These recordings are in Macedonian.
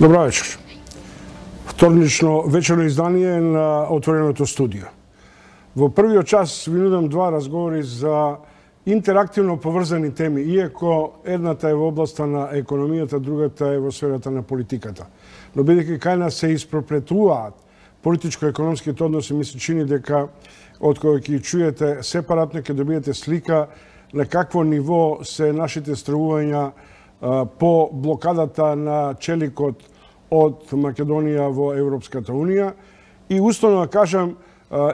Добро вечер. Вторнично вечерно издание на Отвореното студио. Во првиот час ви нудам два разговори за интерактивно поврзани теми, иако едната е во областа на економијата, другата е во сферата на политиката. Но бидејќи кај нас се испропретуваат политичко-економските односи, ми се чини дека од кога ќе чуете сепаратно ќе добиете слика на какво ниво се нашите стравувања по блокадата на челикот од Македонија во Европската Унија и уставно да кажам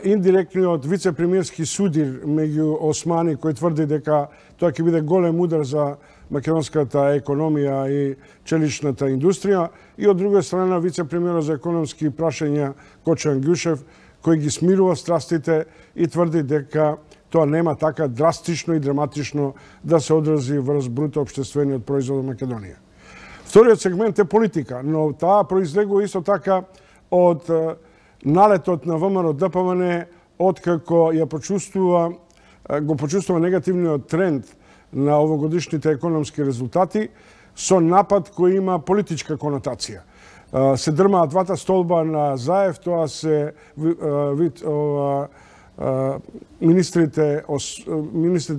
индиректниот вице-премиерски судир меѓу Османи кој тврди дека тоа ќе биде голем удар за македонската економија и челичната индустрија и од друга страна вице-премиерот за економски прашања Кочан Ѓушев кој ги смирува страстите и тврди дека тоа нема така драстично и драматично да се одрази врз бруто општествениот производ во Македонија. Вториот сегмент е политика, но таа произлегува исто така од налетот на ВМРО ДПМН откако го почувствува негативниот тренд на овогодишните економски резултати со напад кој има политичка конотација. Се дрмаат двата столба на Заев, тоа се министрите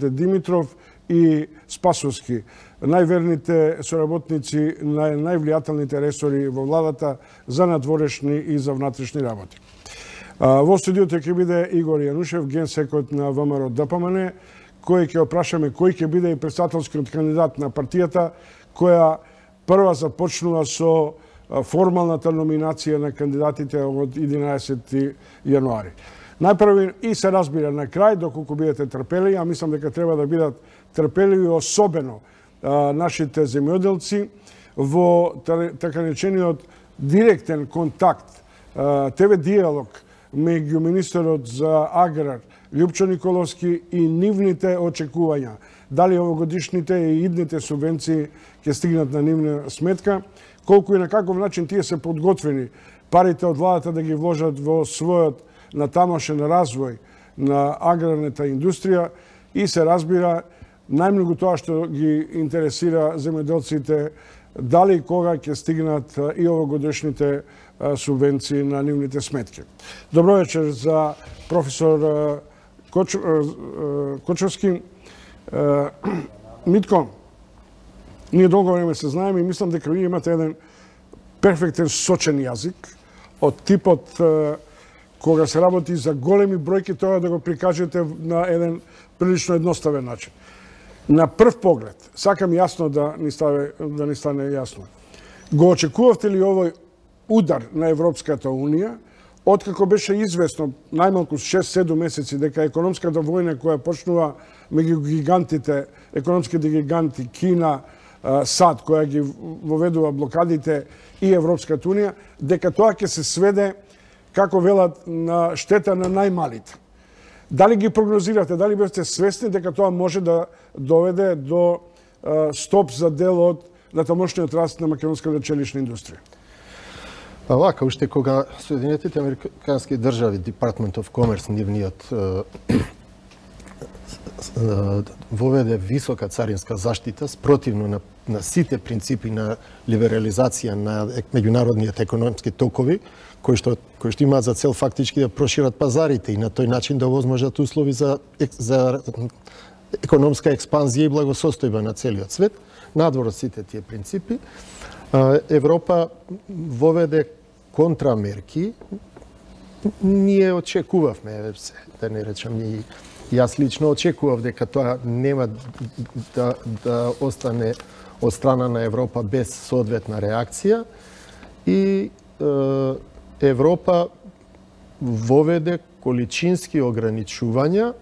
Димитров и Спасовски, најверните соработници на највлијателните ресори во владата за надворешни и за внатрешни работи. Во студиото ќе биде Игор Јанушев, генсекот на ВМРО ДПМН, кој ќе опрашаме кој ќе биде и претседателскиот кандидат на партијата, која прва започнува со формалната номинација на кандидатите од 11 јануари. Најпрви и се разбира на крај, доколку бидете трпеливи, а мислам дека треба да бидат трпеливи особено нашите земјоделци во така речениот директен контакт, ТВ диалог меѓу министерот за аграр Љупчо Николовски и нивните очекувања. Дали овогодишните и идните субвенции ќе стигнат на нивна сметка, колку и на каков начин тие се подготвени парите од владата да ги вложат во својот натамошен развој на аграрната индустрија и се разбира најмногу тоа што ги интересира земјоделците, дали и кога ќе стигнат и овогодишните субвенции на нивните сметки. Добро вечер за професор Кочовски. Митко, ние долго време се знаеме и мислам дека вие имате еден перфектен сочен јазик од типот кога се работи за големи бројки, тоа да го прикажете на еден прилично едноставен начин. На прв поглед, сакам јасно да ни стане јасно. Го очекувавте ли овој удар на Европската Унија, откако беше известно најмалку 6-7 месеци дека економската војна која почнува меѓу гигантите, економските гиганти Кина, САД, која ги воведува блокадите и Европската Унија, дека тоа ќе се сведе, како велат, на штета на најмалите. Дали ги прогнозирате, дали бевте свесни дека тоа може да доведе до стоп за дел од натамошниот раст на македонската челична индустрија? Вака, уште кога Соединетите Американски држави, Department of Commerce, нивниот воведе висока царинска заштита спротивно на сите принципи на либерализација на меѓународниот економски токови, кои што имаат за цел фактички да прошират пазарите и на тој начин да овозможат услови за економска експанзија и благосостојба на целиот свет. Надвор од сите тие принципи, Европа воведе контрамерки. Ние очекувавме, да не речам и јас лично очекував дека тоа нема да остане од страна на Европа без соодветна реакција и Европа воведе количински ограничувања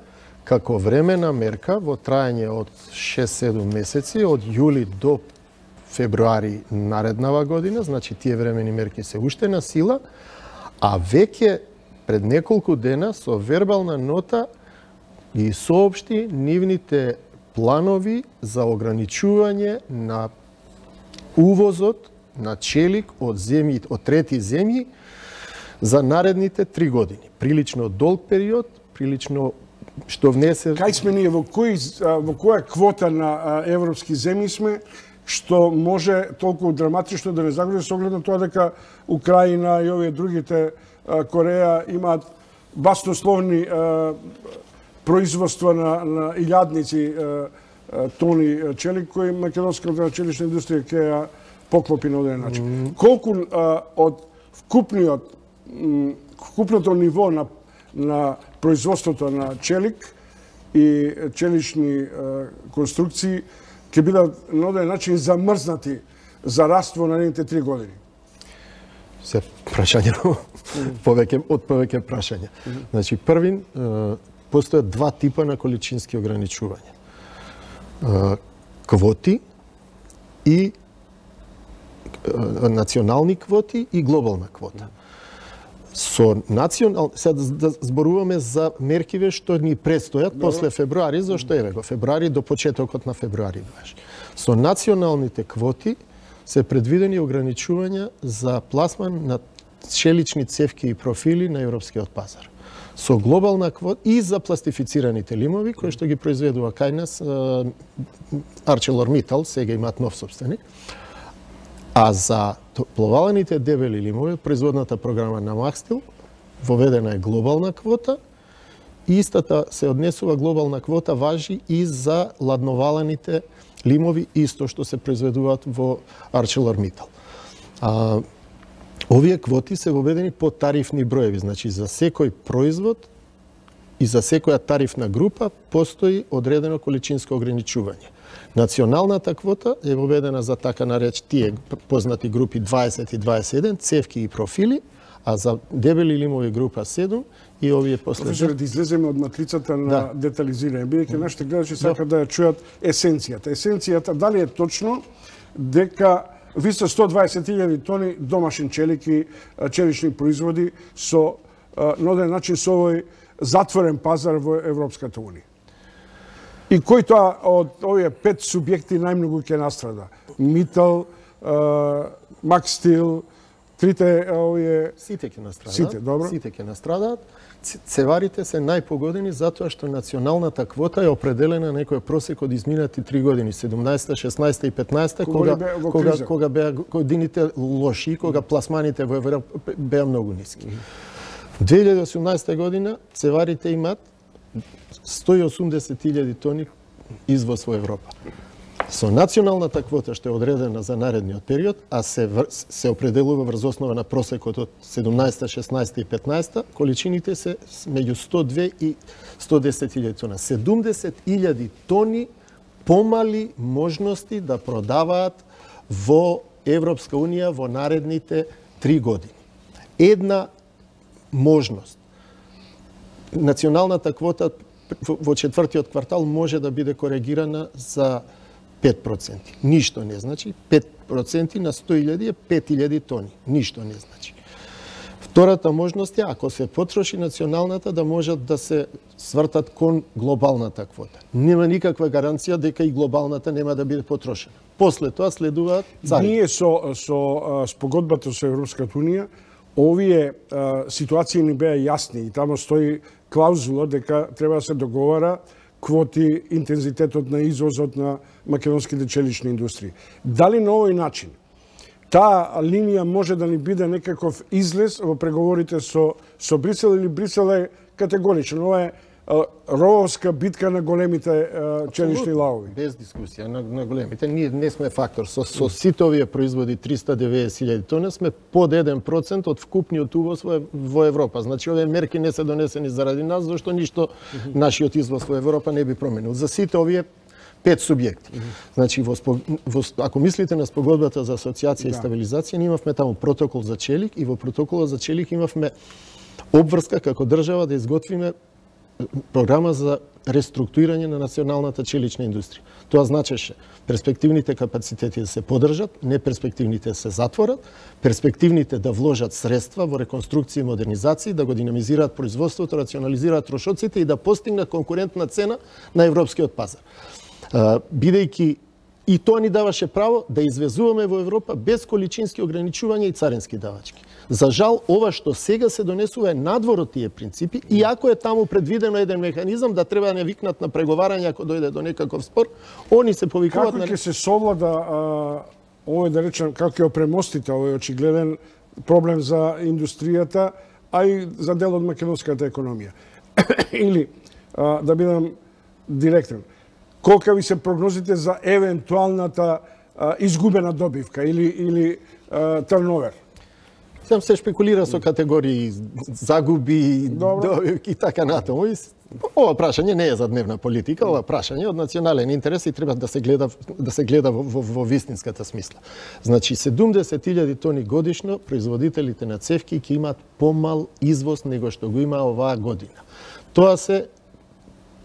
како времена мерка во трајање од 6-7 месеци, од јули до февруари нареднава година, значи тие времени мерки се уште на сила, а веќе пред неколку дена со вербална нота ги соопшти нивните планови за ограничување на увозот на челик од земји, од трети земји за наредните 3 години. Прилично долг период, прилично што внесе... Кај сме ние, во која квота на европски земји сме, што може толку драматично да не загрози со оглед на тоа дека Украина и овие другите Кореја имаат баснословни производства на илјадници тони челик кои македонската челична индустрија ќе ја поклопи на одреден начин. Колку од вкупното ниво на производството на челик и челични конструкции ќе бидат на одреден начин замрзнати за раст во наредните 3 години? Се прашање од повеќе прашања. Значи, првин, постојат два типа на количински ограничувања. Квоти и национални квоти и глобална квота. Со сега да зборуваме за меркиве што ни предстојат после февруари, зашто еве го февруари до почетокот на февруари беше. Со националните квоти се предвидени ограничувања за пласман на челични цевки и профили на европскиот пазар. Со глобална квота и за пластифицираните лимови кои што ги произведува кај нас ArcelorMittal, сега имаат нов собственик. А за пловаланите дебели лимови, производната програма на Макстил, воведена е глобална квота. Истата се однесува глобална квота важи и за ладноваланите лимови, исто што се произведуваат во ArcelorMittal. Овие квоти се воведени по тарифни броеви, значи за секој производ и за секоја тарифна група постои одредено количинско ограничување. Националната квота е воведена за така тие познати групи 20 и 21, цевки и профили, а за дебели лимови група 7 и овие после... Професор, да излеземе од матрицата на детализирање, бидејќи нашите гледачи сакаат да ја чујат есенцијата. Есенцијата, дали е точно дека ви сте 120.000 тони домашни челики, челични производи со на одреден начин со овој затворен пазар во Европската унија? И кој тоа од овие 5 субјекти најмногу ќе настрада? Митал, Макстил, трите овие... Сите ќе настрадаат. Сите, добро. Сите ќе настрадаат. Цеварите се најпогодени затоа што националната квота е определена на некој просек од изминати 3 години, 17, 16 и 15, кога беа годините лоши, кога пласманите во Европа беа многу ниски. 2018 година цеварите имаат 180.000 тони извоз во Европа. Со националната квота што е одредена за наредниот период, а се определува врз основа на просекот од 17, 16 и 15, количините се меѓу 102 и 110.000 тона. 70.000 тони помали можности да продаваат во Европска унија во наредните 3 години. Една можност. Националната квота во четвртиот квартал може да биде коригирана за 5%. Ништо не значи. 5% на 100.000 е 5.000 тони. Ништо не значи. Втората можност е, ако се потроши националната, да можат да се свртат кон глобалната квота. Нема никаква гаранција дека и глобалната нема да биде потрошена. После тоа следуваат цари. Ние со спогодбата со Европската унија, овие ситуации не беа јасни и тамо стои клаузула дека треба да се договара квоти, интензитетот на извозот на македонските челични индустрии. Дали на овој начин таа линија може да ни биде некаков излез во преговорите со Брисел, или Брисел е категоричен? Ова е рововска битка на големите челични лавови. Без дискусија на големите. Ние не сме фактор. Со сите овие производи 390.000 тони сме под 1% од вкупниот увоз во Европа. Значи овие мерки не се донесени заради нас, зашто ништо нашиот извоз во Европа не би променил. За сите овие 5 субјекти. Значи, ако мислите на спогодбата за асоциација и стабилизација, ние имавме таму протокол за челик и во протоколот за челик имавме обврска како држава да изготвиме програма за реструктурирање на националната челична индустрија. Тоа значеше перспективните капацитети да се подржат, неперспективните да се затворат, перспективните да вложат средства во реконструкција и модернизација, да го динамизираат производството, рационализираат трошоците и да постигнат конкурентна цена на европскиот пазар. Бидејќи И тоа ни даваше право да извезуваме во Европа без количински ограничувања и царински давачки. За жал, ова што сега се донесува е надвор од тие принципи, иако е таму предвидено еден механизам да треба да не викнат на преговарање ако дојде до некаков спор, они се повикуваат на... Како ќе се совлада овој, да речем, како ќе премостите овој очигледен проблем за индустријата, а и за дел од македонската економија? Или, да бидам директен, колка ви се прогнозите за евентуалната изгубена добивка или турновер? Сам се шпекулира со категории загуби, добивки и така натаму. Ова прашање не е за дневна политика, ова прашање од национален интерес и треба да се гледа во вистинската смисла. Значи 70.000 тони годишно производителите на цевки ќе имаат помал извоз него што го има оваа година. Тоа се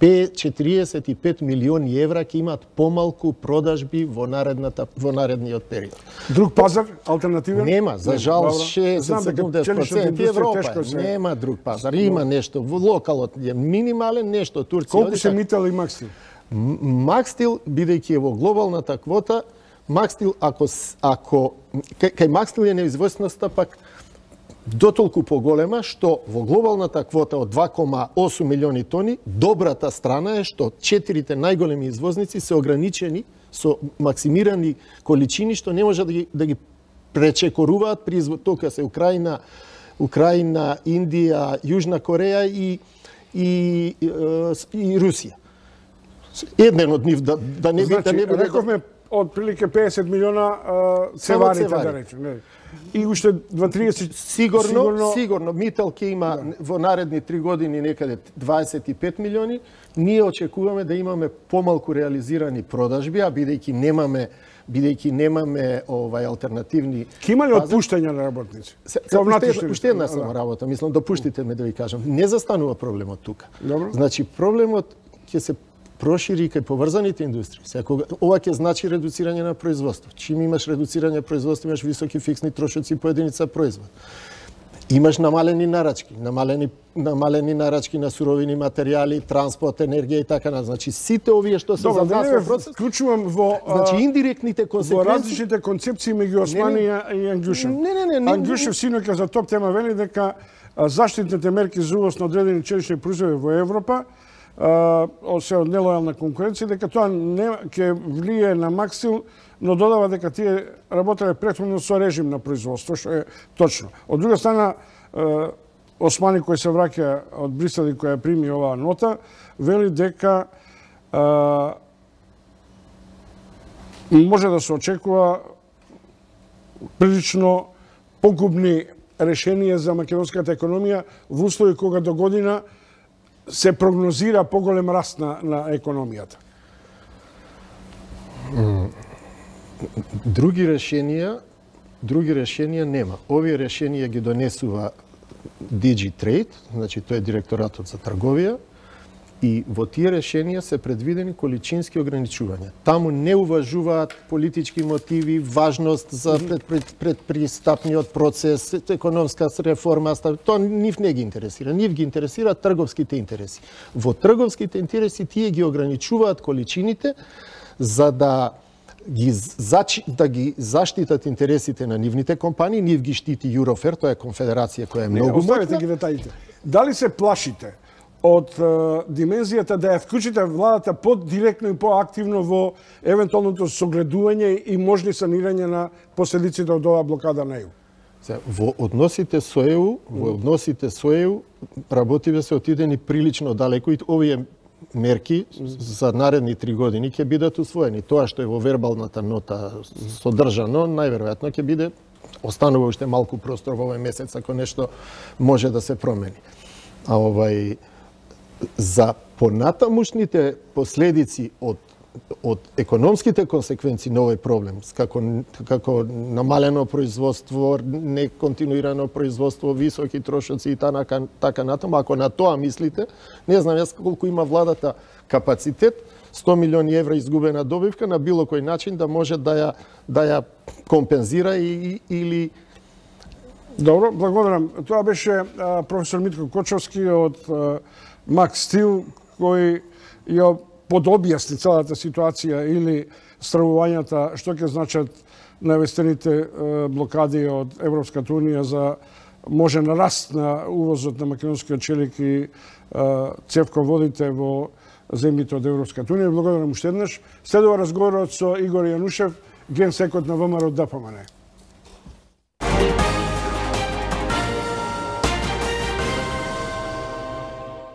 45 милиони евра ќе имаат помалку продажби во наредниот период. Друг пазар, алтернативен? Нема, за жал 60-70% Европа. Нема друг пазар. Има нешто, локалот е минимален, нешто Турција. Колку се Мител и Макстил? Макстил, бидејќи е во глобалната квота, Макстил, кај Макстил е неизвестноста пак дотолку поголема што во глобалната квота од 2,8 милиони тони, добрата страна е што 4 најголеми извозници се ограничени со максимирани количини што не може да ги пречекоруваат при извоз. Тока се Украина, Индија, Јужна Кореја и Русија. Еден од нив да не биде... Рековме од прилike 50 милиона цеварите, да речем. И уште 2-30 сигурно Мител ќе има во наредни 3 години некаде 25 милиони. Ние очекуваме да имаме помалку реализирани продажби, а бидејќи немаме алтернативни... Ке има ли отпуштања на работници? Уште една само работа, мислам, допуштите ме да ви кажам. Не застанува проблемот тука. Добро. Значи проблемот ќе се прошири кај поврзаните индустрии. Ова ќе значи редуцирање на производство. Чим имаш редуцирање на производство, имаш високи фиксни трошоци по единица производ. Имаш намалени нарачки, намалени нарачки на суровини, материјали, транспорт, енергија и така натаму. Значи сите овие што се за нас во процес, вклучувам во значи индиректните консеквенции, во различните концепции меѓу Османи и Ангјушев. Ангјушев синоќа за топ тема вели дека заштитните мерки за увоз на одредени челични производи во Европа се од нелојална конкуренција, дека тоа ќе влие на Макстил, но додава дека тие работеле претходно со режим на производство, што е точно. Од друга страна, Османи кој се враќа од Брисел и која прими оваа нота, вели дека може да се очекува прилично погубни решенија за македонската економија во услови кога до година се прогнозира поголем раст на економијата. Други решенија нема. Овие решенија ги донесува DigiTrade, значи тоа е директоратот за трговија, и во тие решенија се предвидени количински ограничувања. Таму не уважуваат политички мотиви, важност за предпристапниот процес, економска реформа, тоа нив не ги интересира. Нив ги интересира трговските интереси. Во трговските интереси тие ги ограничуваат количините за да ги заштитат интересите на нивните компании. Нив ги штити Юрофер, тоа е конфедерација која е многу моќна. Оставете ги детајите. Дали се плашите од димензијата да ја вклучите владата подиректно и поактивно во евентуалното согледување и можни санирање на последиците од оваа блокада на ЕУ? Во односите со ЕУ, работиве се отидени прилично далеко и овие мерки за наредни 3 години ќе бидат усвоени. Тоа што е во вербалната нота содржано, најверојатно ќе биде, останува уште малку простор во овој месец ако нешто може да се промени. За понатамушните последици од економските консеквенции на овој проблем, како намалено производство, неконтинуирано производство, високи трошоци и така натаму, ако на тоа мислите, не знам јас колку има владата капацитет, 100 милиони евра изгубена добивка на било кој начин да може да ја компензира или... Добро, благодарам. Тоа беше професор Митко Кочовски од Макстил, кој ја подобјасни целата ситуација или стравувањата што ќе значат навестените блокади од Европската унија за можен раст на увозот на македонскиот челик и цевководите во земјите од Европската унија. Благодарам уште еднаш. Следува разговорот со Игор Јанушев, генсекот на ВМРО ДПМН.